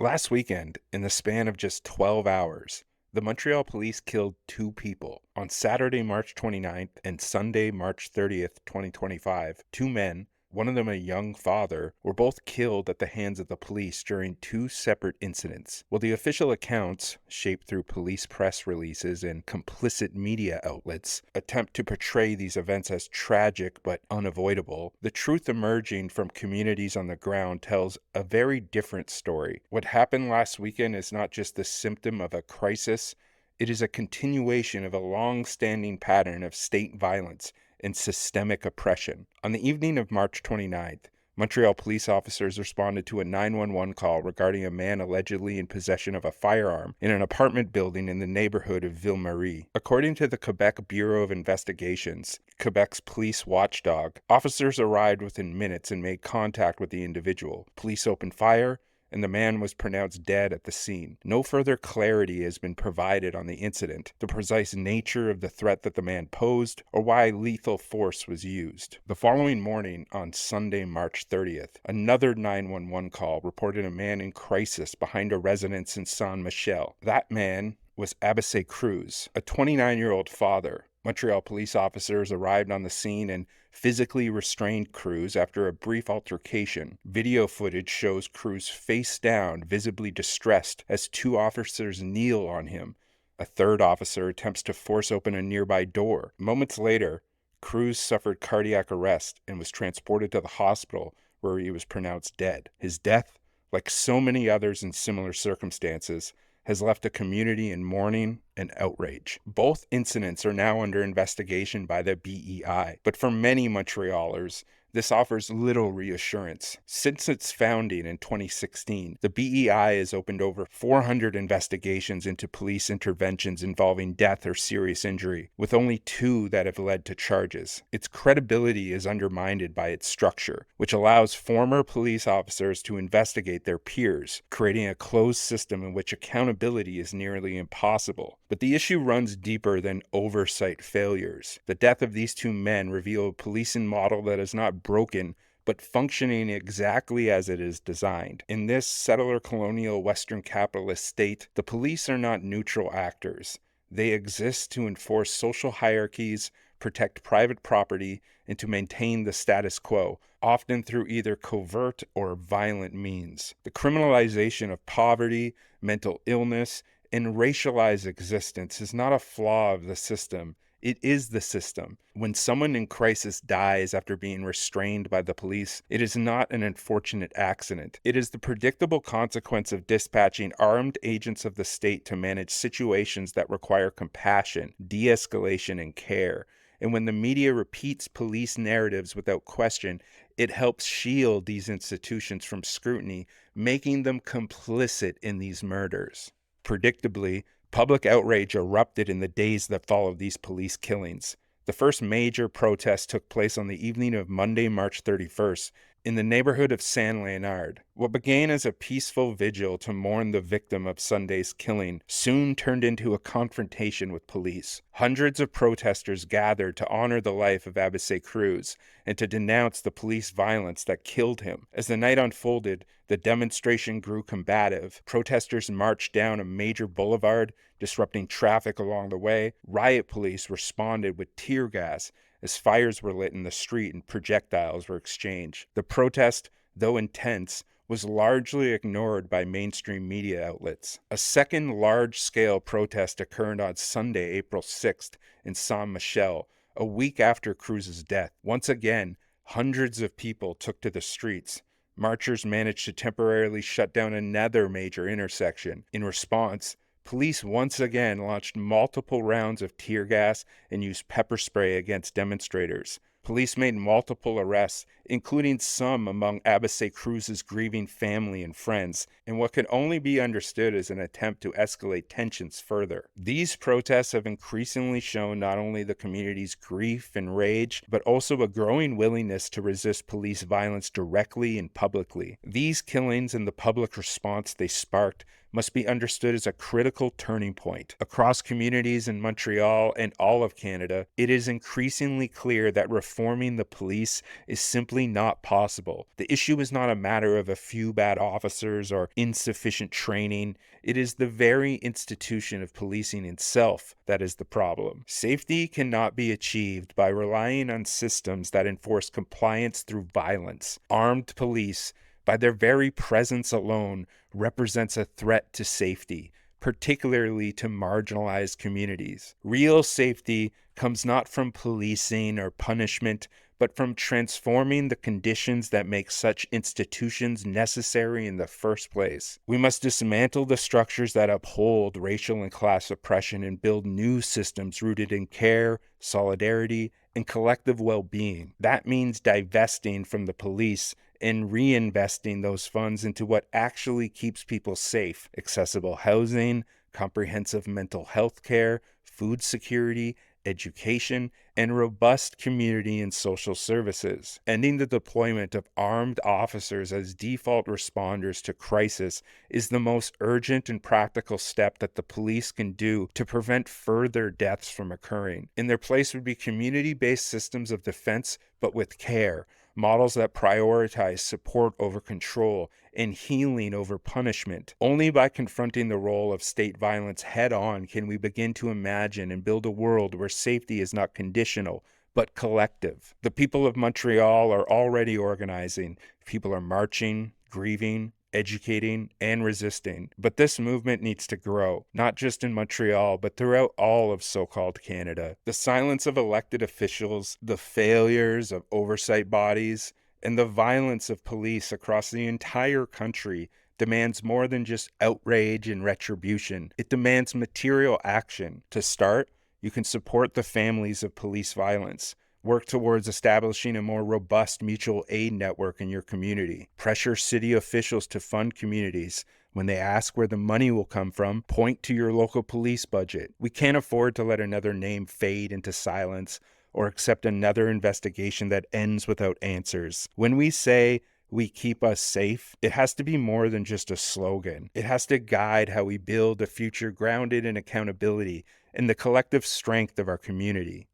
Last weekend, in the span of just 12 hours, the Montreal police killed two people. On Saturday, March 29th and Sunday, March 30th, 2025, two men, one of them a young father, were both killed at the hands of the police during two separate incidents. While the official accounts, shaped through police press releases and complicit media outlets, attempt to portray these events as tragic but unavoidable, the truth emerging from communities on the ground tells a very different story. What happened last weekend is not just the symptom of a crisis, it is a continuation of a long-standing pattern of state violence and systemic oppression. On the evening of March 29th, Montreal police officers responded to a 911 call regarding a man allegedly in possession of a firearm in an apartment building in the neighborhood of Ville-Marie. According to the Quebec Bureau of Investigations, Quebec's police watchdog, officers arrived within minutes and made contact with the individual. Police opened fire, and the man was pronounced dead at the scene. No further clarity has been provided on the incident, the precise nature of the threat that the man posed, or why lethal force was used. The following morning, on Sunday, March 30th, another 911 call reported a man in crisis behind a residence in Saint-Michel. That man was Abisay Cruz, a 29-year-old father. Montreal police officers arrived on the scene and physically restrained Cruz after a brief altercation. Video footage shows Cruz face down, visibly distressed, as two officers kneel on him. A third officer attempts to force open a nearby door. Moments later, Cruz suffered cardiac arrest and was transported to the hospital where he was pronounced dead. His death, like so many others in similar circumstances, has left a community in mourning and outrage. Both incidents are now under investigation by the BEI, but for many Montrealers, this offers little reassurance. Since its founding in 2016, the BEI has opened over 400 investigations into police interventions involving death or serious injury, with only two that have led to charges. Its credibility is undermined by its structure, which allows former police officers to investigate their peers, creating a closed system in which accountability is nearly impossible. But the issue runs deeper than oversight failures. The death of these two men reveal a policing model that is not broken, but functioning exactly as it is designed. In this settler colonial Western capitalist state, the police are not neutral actors. They exist to enforce social hierarchies, protect private property, and to maintain the status quo, often through either covert or violent means. The criminalization of poverty, mental illness, and racialized existence is not a flaw of the system. It is the system. When someone in crisis dies after being restrained by the police, it is not an unfortunate accident. It is the predictable consequence of dispatching armed agents of the state to manage situations that require compassion, de-escalation, and care. And when the media repeats police narratives without question, it helps shield these institutions from scrutiny, making them complicit in these murders. Predictably, public outrage erupted in the days that followed these police killings. The first major protest took place on the evening of Monday, March 31st, in the neighborhood of Saint Leonard. What began as a peaceful vigil to mourn the victim of Sunday's killing soon turned into a confrontation with police. Hundreds of protesters gathered to honor the life of Abisay Cruz and to denounce the police violence that killed him. As the night unfolded, the demonstration grew combative. Protesters marched down a major boulevard, disrupting traffic along the way. Riot police responded with tear gas as fires were lit in the street and projectiles were exchanged. The protest, though intense, was largely ignored by mainstream media outlets. A second large-scale protest occurred on Sunday, April 6th in Saint-Michel, a week after Cruz's death. Once again, hundreds of people took to the streets. Marchers managed to temporarily shut down another major intersection. In response, police once again launched multiple rounds of tear gas and used pepper spray against demonstrators. Police made multiple arrests, including some among Abisay Cruz's grieving family and friends, in what can only be understood as an attempt to escalate tensions further. These protests have increasingly shown not only the community's grief and rage, but also a growing willingness to resist police violence directly and publicly. These killings and the public response they sparked must be understood as a critical turning point. Across communities in Montreal and all of Canada, it is increasingly clear that reforming the police is simply not possible. The issue is not a matter of a few bad officers or insufficient training. It is the very institution of policing itself that is the problem. Safety cannot be achieved by relying on systems that enforce compliance through violence. Armed police, by their very presence alone, represents a threat to safety, particularly to marginalized communities. Real safety comes not from policing or punishment, but from transforming the conditions that make such institutions necessary in the first place. We must dismantle the structures that uphold racial and class oppression and build new systems rooted in care, solidarity, and collective well-being. That means divesting from the police and reinvesting those funds into what actually keeps people safe: accessible housing, comprehensive mental health care, food security, education, and robust community and social services. Ending the deployment of armed officers as default responders to crisis is the most urgent and practical step that the police can do to prevent further deaths from occurring. In their place would be community-based systems of defense, but with care. Models that prioritize support over control and healing over punishment. Only by confronting the role of state violence head on can we begin to imagine and build a world where safety is not conditional, but collective. The people of Montreal are already organizing. People are marching, grieving, educating, and resisting. But this movement needs to grow, not just in Montreal, but throughout all of so-called Canada. The silence of elected officials, the failures of oversight bodies, and the violence of police across the entire country demands more than just outrage and retribution. It demands material action. To start, you can support the families of police violence. Work towards establishing a more robust mutual aid network in your community. Pressure city officials to fund communities. When they ask where the money will come from, point to your local police budget. We can't afford to let another name fade into silence or accept another investigation that ends without answers. When we say "we keep us safe," it has to be more than just a slogan. It has to guide how we build a future grounded in accountability and the collective strength of our community.